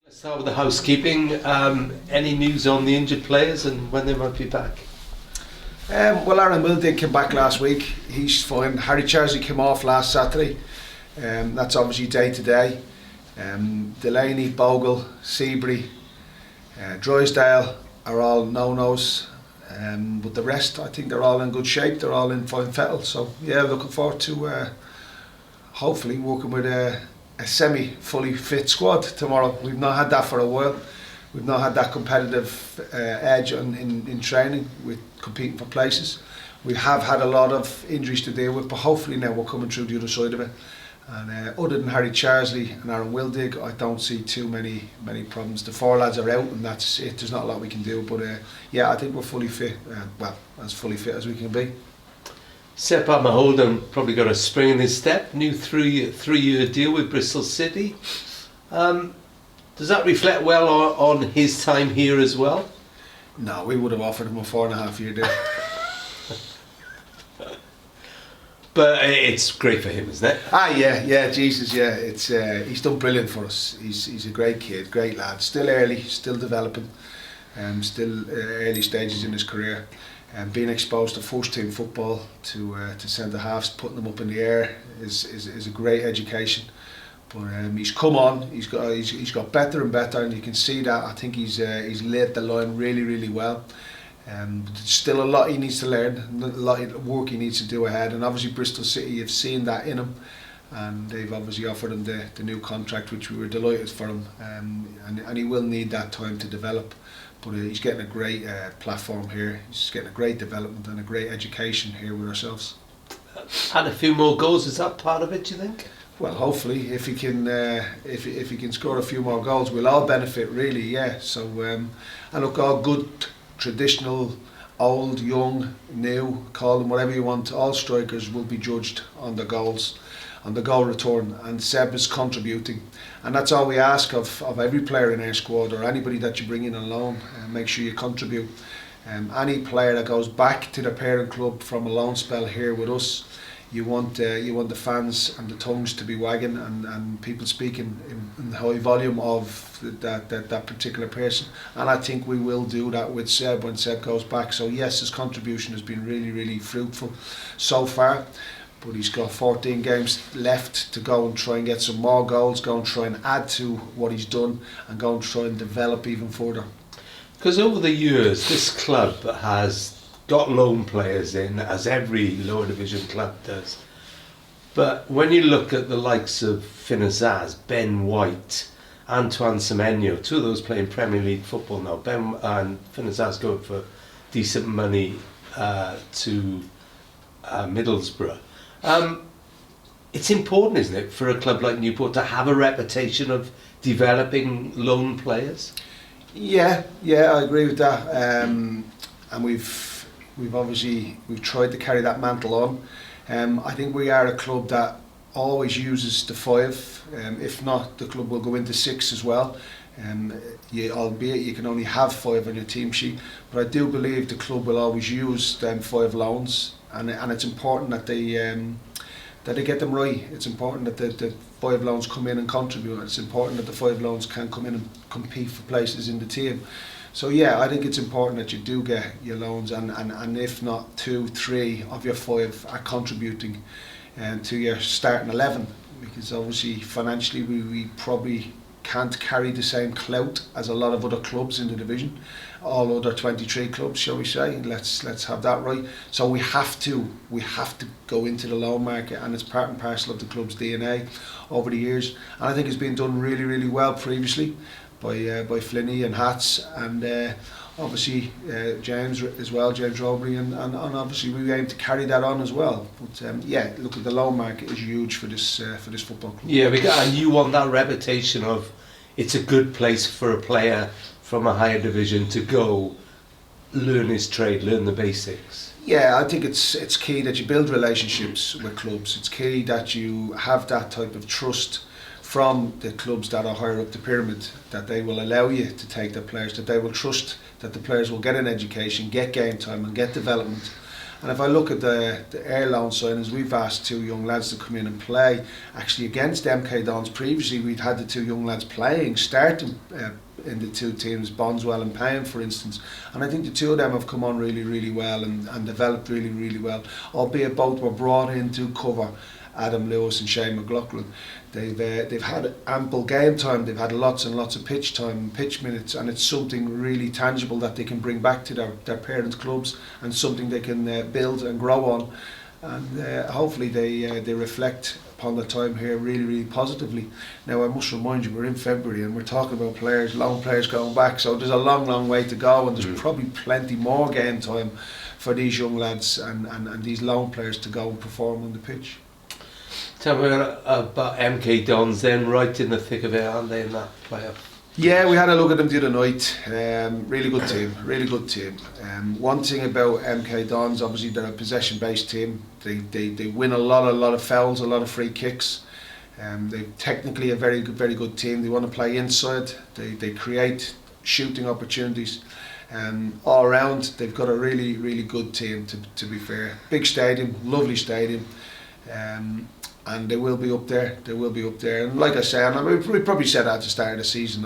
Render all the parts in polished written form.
Start with the housekeeping. Any news on the injured players and when they might be back? Well, Aaron Wildig came back last week. He's fine. Harry Charsley came off last Saturday. That's obviously day to day. Delaney, Bogle, Seabury, Drysdale are all no-nos. But the rest, I think they're all in good shape. They're all in fine fettle. So yeah, looking forward to hopefully working with a semi-fully fit squad tomorrow. We've not had that for a while. We've not had that competitive edge in training with competing for places. We have had a lot of injuries to deal with, but hopefully now we're coming through the other side of it. And other than Harry Charsley and Aaron Wildig, I don't see too many problems. The four lads are out, and that's it. There's not a lot we can do, but yeah, I think we're fully fit. Well, as fully fit as we can be. Sepa Maholden probably got a spring in his step. New three-year deal with Bristol City. Does that reflect well on his time here as well? No, we would have offered him a 4.5-year deal. But it's great for him, isn't it? Yeah, Jesus, yeah. It's he's done brilliant for us. He's a great kid, great lad. Still early, still developing, still early stages in his career. And being exposed to first team football, to centre halves, putting them up in the air is a great education. But he's come on. He's got better and better, and you can see that. I think he's led the line really well. There's still a lot he needs to learn, a lot of work he needs to do ahead, and obviously Bristol City have seen that in him, and they've obviously offered him the new contract, which we were delighted for him, and he will need that time to develop. But he's getting a great platform here. He's getting a great development and a great education here with ourselves. And a few more goals, is that part of it, do you think? Well, hopefully, if he can score a few more goals, we'll all benefit, really. Yeah. So and look, all good traditional, old, young, new, call them whatever you want, all strikers will be judged on the goals, on the goal return, and Seb is contributing, and that's all we ask of every player in our squad, or anybody that you bring in on loan. Make sure you contribute. Any player that goes back to their parent club from a loan spell here with us, you want the fans and the tongues to be wagging, and people speaking in high volume of that particular person, and I think we will do that with Seb when Seb goes back. So yes, his contribution has been really fruitful so far, but he's got 14 games left to go and try and get some more goals, go and try and add to what he's done, and go and try and develop even further. Because over the years this club has got loan players in, as every lower division club does. But when you look at the likes of Finazaz, Ben White, Antoine Semenyo, two of those playing Premier League football now, Ben and Finazaz going for decent money to Middlesbrough. It's important, isn't it, for a club like Newport to have a reputation of developing loan players? Yeah, I agree with that. And we've tried to carry that mantle on. I think we are a club that always uses the 5. If not, the club will go into 6 as well. Albeit you can only have 5 on your team sheet, but I do believe the club will always use them 5 loans, and it's important that they get them right. It's important that the 5 loans come in and contribute. It's important that the 5 loans can come in and compete for places in the team. So yeah, I think it's important that you do get your loans, and if not 2, 3 of your 5 are contributing to your starting 11, because obviously financially we probably can't carry the same clout as a lot of other clubs in the division, all other 23 clubs, shall we say. Let's have that right. So we have to go into the loan market, and it's part and parcel of the club's DNA over the years, and I think it's been done really well previously by Flinney and Hats, and obviously James as well, James Robury, and obviously we aim to carry that on as well. But yeah, look, at the loan market is huge for this football club. Yeah, and you want that reputation of it's a good place for a player from a higher division to go learn his trade, learn the basics. Yeah, I think it's key that you build relationships with clubs. It's key that you have that type of trust from the clubs that are higher up the pyramid, that they will allow you to take their players, that they will trust that the players will get an education, get game time and get development, And if I look at the air loan signings, we've asked 2 young lads to come in and play. Actually, against MK Dons previously, we'd had the 2 young lads starting in the 2 teams, Bonswell and Payne, for instance. And I think the 2 of them have come on really, really well and developed really, really well. Albeit both were brought in to cover Adam Lewis and Shane McLaughlin. They've had ample game time. They've had lots and lots of pitch time, pitch minutes, and it's something really tangible that they can bring back to their parents' clubs, and something they can build and grow on. And hopefully they reflect upon the time here really, really positively. Now, I must remind you, we're in February and we're talking about loan players going back, so there's a long, long way to go, and there's probably plenty more game time for these young lads and these loan players to go and perform on the pitch. Tell me about MK Dons then, right in the thick of it, aren't they, in that playoff? Yeah, we had a look at them the other night. Really good team, really good team. One thing about MK Dons, obviously they're a possession-based team. They win a lot of fouls, a lot of free kicks. They're technically a very good team. They want to play inside. They create shooting opportunities. All around, they've got a really good team, to be fair. Big stadium, lovely stadium. And they will be up there. They will be up there. And like I say, and we probably said that at the start of the season.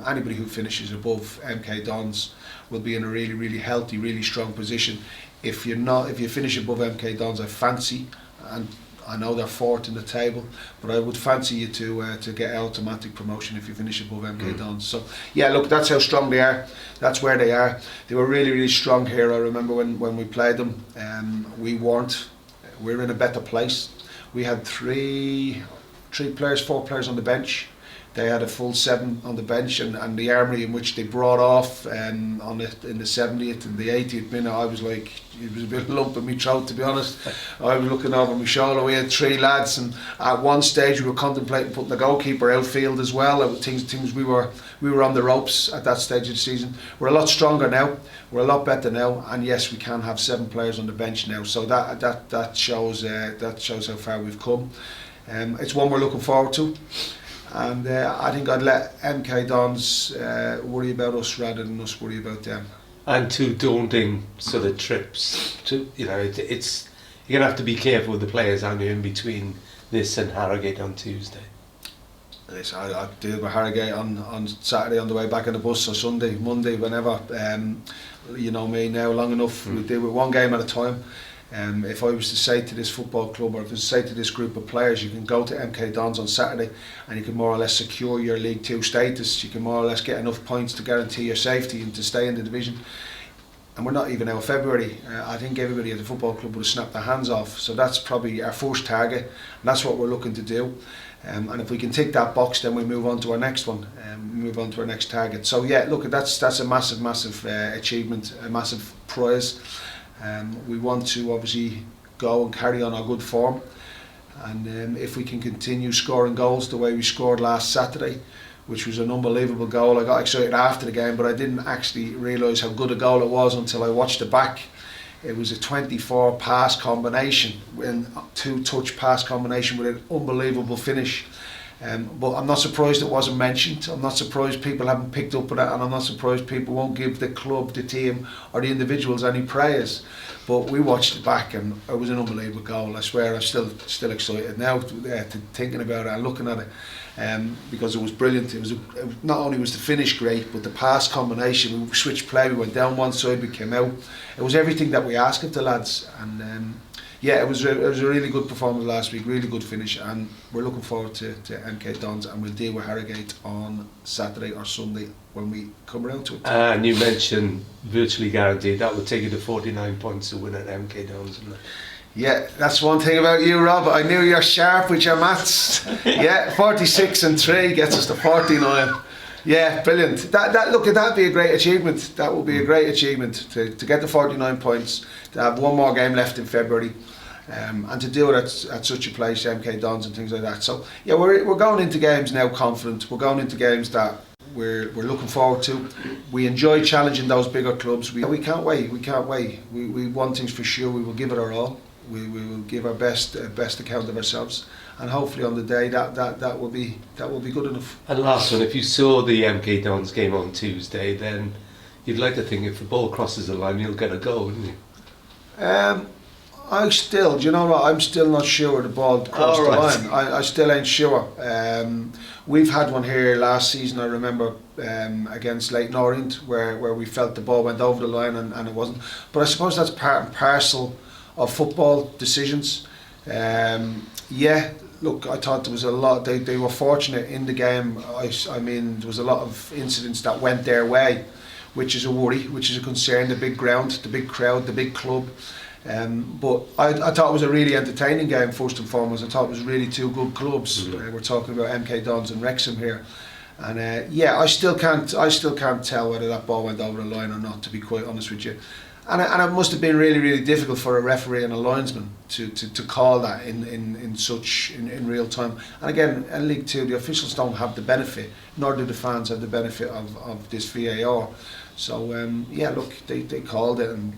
Anybody who finishes above MK Dons will be in a really healthy, really strong position. If you finish above MK Dons, I fancy, and I know they're 4th in the table, but I would fancy you to get automatic promotion if you finish above MK Dons. So yeah, look, that's how strong they are. That's where they are. They were really strong here. I remember when we played them. We weren't. We're in a better place. We had 4 players on the bench. They had a full 7 on the bench, and the armory in which they brought off in the 70th and the 80th minute, I was like, it was a bit of a lump in my throat, to be honest. I was looking over my shoulder. We had 3 lads, and at one stage we were contemplating putting the goalkeeper outfield as well. Things we were on the ropes at that stage of the season. We're a lot stronger now. We're a lot better now, and yes, we can have 7 players on the bench now. So that shows how far we've come. It's one we're looking forward to. And I think I'd let MK Dons worry about us rather than us worry about them. And 2 daunting sort of trips. It's you're gonna have to be careful with the players, aren't you, in between this and Harrogate on Tuesday. Listen, I deal with Harrogate on Saturday on the way back on the bus, or Sunday, Monday, whenever. You know me now long enough. We deal with one game at a time. If I was to say to this football club, or if I was to say to this group of players, you can go to MK Dons on Saturday and you can more or less secure your League 2 status, you can more or less get enough points to guarantee your safety and to stay in the division. And we're not even out of February. I think everybody at the football club would have snapped their hands off. So that's probably our first target, and that's what we're looking to do. And if we can tick that box, then we move on to our next one, move on to our next target. So yeah, look, that's a massive achievement, a massive prize. We want to obviously go and carry on our good form, and if we can continue scoring goals the way we scored last Saturday, which was an unbelievable goal. I got excited after the game, but I didn't actually realise how good a goal it was until I watched it back. It was a 24 pass combination, 2 touch pass combination with an unbelievable finish. But I'm not surprised it wasn't mentioned. I'm not surprised people haven't picked up on it, and I'm not surprised people won't give the club, the team or the individuals any praise. But we watched it back and it was an unbelievable goal. I swear I'm still excited now thinking about it and looking at it, because it was brilliant. Not only was the finish great, but the pass combination, we switched play, we went down one side, we came out. It was everything that we asked of the lads, and yeah, it was a really good performance last week, really good finish, and we're looking forward to MK Dons, and we'll deal with Harrogate on Saturday or Sunday when we come around to it. And you mentioned virtually guaranteed. That would take you to 49 points to win at MK Dons, isn't it? Yeah, that's one thing about you, Rob. I knew you're sharp with your maths. Yeah, 46 and 3 gets us to 49. Yeah, brilliant. That'd be a great achievement. That would be a great achievement to get the 49 points, to have one more game left in February, and to do it at such a place, MK Dons and things like that. So yeah, we're going into games now confident. We're going into games that we're looking forward to. We enjoy challenging those bigger clubs. We can't wait. We want things for sure. We will give it our all. We will give our best account of ourselves, and hopefully on the day that will be good enough. And last one, if you saw the MK Dons game on Tuesday, then you'd like to think if the ball crosses the line, you'll get a goal, wouldn't you? Do you know what? I'm still not sure the ball crossed the line. I still ain't sure. We've had one here last season, I remember, against Leyton Orient, where we felt the ball went over the line and it wasn't. But I suppose that's part and parcel of football decisions. Look, I thought there was a lot. They were fortunate in the game. I mean, there was a lot of incidents that went their way, which is a worry, which is a concern. The big ground, the big crowd, the big club. But I thought it was a really entertaining game. First and foremost, I thought it was really two good clubs. We're talking about MK Dons and Wrexham here, and I still can't tell whether that ball went over the line or not. To be quite honest with you. And it must have been really, really difficult for a referee and a linesman to call that in real time. And again, in League Two, the officials don't have the benefit, nor do the fans have the benefit of this VAR. So look, they called it, and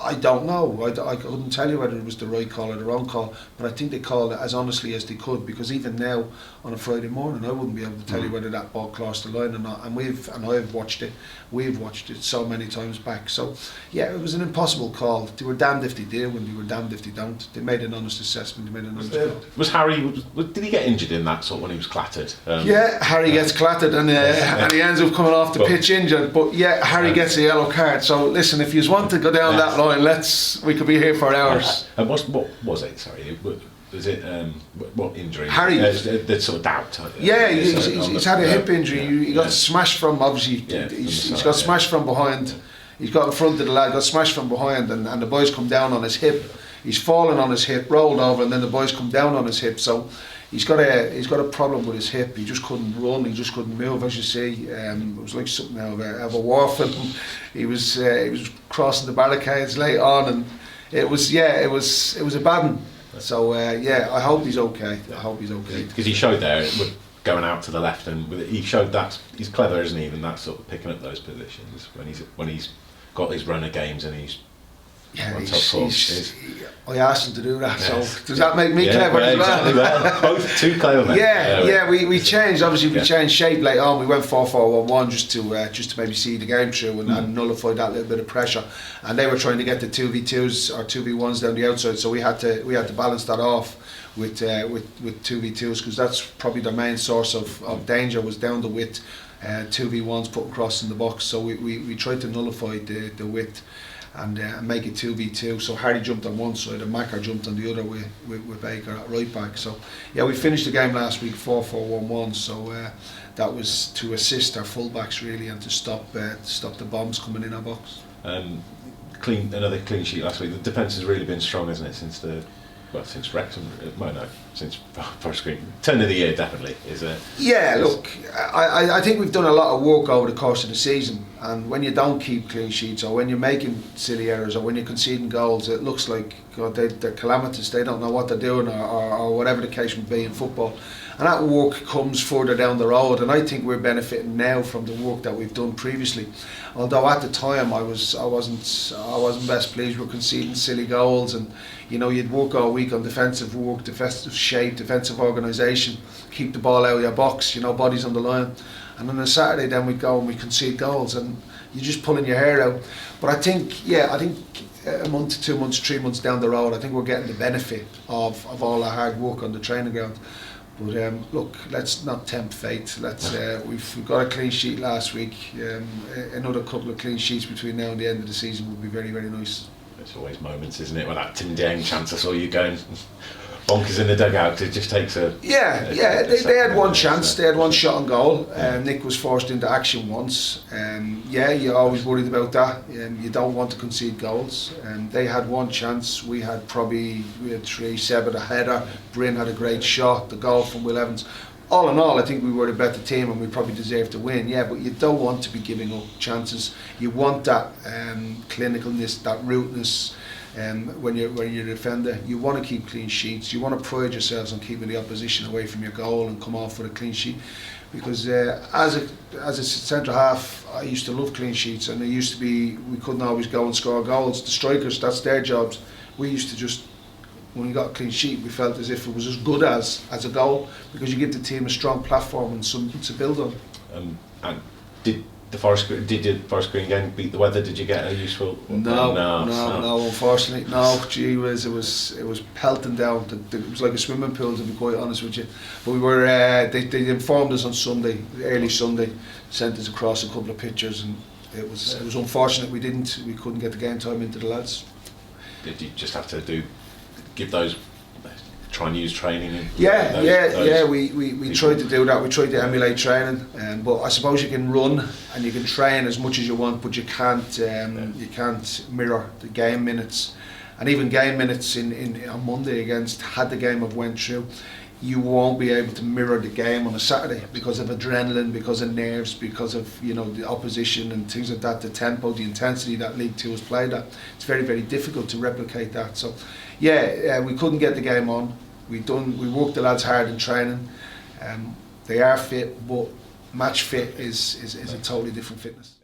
I don't know. I couldn't tell you whether it was the right call or the wrong call, but I think they called it as honestly as they could, because even now on a Friday morning, I wouldn't be able to tell you whether that ball crossed the line or not. And I've watched it. We've watched it so many times back. So it was an impossible call. They were damned if they do, and they were damned if they don't. They made an honest assessment. They made an honest call. Was Harry? Did he get injured in that sort when he was clattered? Harry gets clattered, and he ends up coming off the pitch injured. But Harry gets a yellow card. So listen, if you want to go down that line, we could be here for hours. What was it? Sorry, was it what injury? Harry, the sort of doubt. He's had a hip injury. He got smashed from he's got smashed from behind. He's got in front of the lad, got smashed from behind, and the boys come down on his hip. He's fallen on his hip, rolled over, and then the boys come down on his hip. So he's got a problem with his hip. He just couldn't run. He just couldn't move, as you see. It was like something out of a war film. He was crossing the barricades late on, and it was a bad one. So I hope he's okay. Because he showed there going out to the left, and he showed that he's clever, isn't he? Even that sort of picking up those positions when he's got his run of games and he's. I asked him to do that, so does that make me clever as well? Exactly. Both too clever. We changed. Obviously, we changed shape later on. We went 4-4-1-1 just to maybe see the game through and nullify that little bit of pressure. And they were trying to get the 2v2s or 2v1s down the outside, so we had to balance that off with 2v2s, because that's probably the main source of danger, was down the width, 2v1s put across in the box. So we tried to nullify the width and make it 2v2. So Harry jumped on one side and Macker jumped on the other with Baker at right back. So we finished the game last week 4-4-1-1. So that was to assist our fullbacks really, and to stop the bombs coming in our box. Another clean sheet last week. The defence has really been strong, isn't it, since Wrexham? Since first screen turn of the year, definitely is a. Look, I think we've done a lot of work over the course of the season, and when you don't keep clean sheets, or when you're making silly errors, or when you're conceding goals, it looks like they're calamitous. They don't know what they're doing, or whatever the case may be in football. And that work comes further down the road, and I think we're benefiting now from the work that we've done previously. Although at the time I wasn't best pleased with conceding silly goals, and you'd work all week on defensive work, defensive shape, defensive organisation, keep the ball out of your box, bodies on the line. And then on Saturday then we'd go and we concede goals, and you're just pulling your hair out. But I think a month, 2 months, 3 months down the road, I think we're getting the benefit of all our hard work on the training ground. But look, let's not tempt fate. We've got a clean sheet last week. Another couple of clean sheets between now and the end of the season would be very, very nice. It's always moments, isn't it? When that Tim Deng chance, I saw you going bonkers in the dugout. It just takes a. They had one chance. They had one shot on goal. Nick was forced into action once. You're always worried about that. You don't want to concede goals. They had one chance. We had 3. Seb had a header. Bryn had a great shot. The goal from Will Evans. All in all, I think we were the better team, and we probably deserved to win. But you don't want to be giving up chances. You want that clinicalness, that rootness. When you're a defender, you want to keep clean sheets. You want to pride yourselves on keeping the opposition away from your goal and come off with a clean sheet. Because as a centre half, I used to love clean sheets, and we couldn't always go and score goals. The strikers, that's their jobs. We used to just, when we got a clean sheet, we felt as if it was as good as a goal, because you give the team a strong platform and something to build on. And did the Forest Green game beat the weather? Did you get a useful? No. Unfortunately, no. Gee whiz, it was pelting down. It was like a swimming pool, to be quite honest with you. But we were. They informed us on Sunday, early Sunday, sent us across a couple of pictures, and it was unfortunate we couldn't get the game time into the lads. Did you just have to give those? Try and use training. We tried to do that. We tried to emulate training, but I suppose you can run and you can train as much as you want, but you can't mirror the game minutes. And even game minutes on Monday had the game have went through, you won't be able to mirror the game on a Saturday because of adrenaline, because of nerves, because of the opposition and things like that. The tempo, the intensity that League Two has played at, it's very, very difficult to replicate that. So, we couldn't get the game on. We worked the lads hard in training. They are fit, but match fit is a totally different fitness.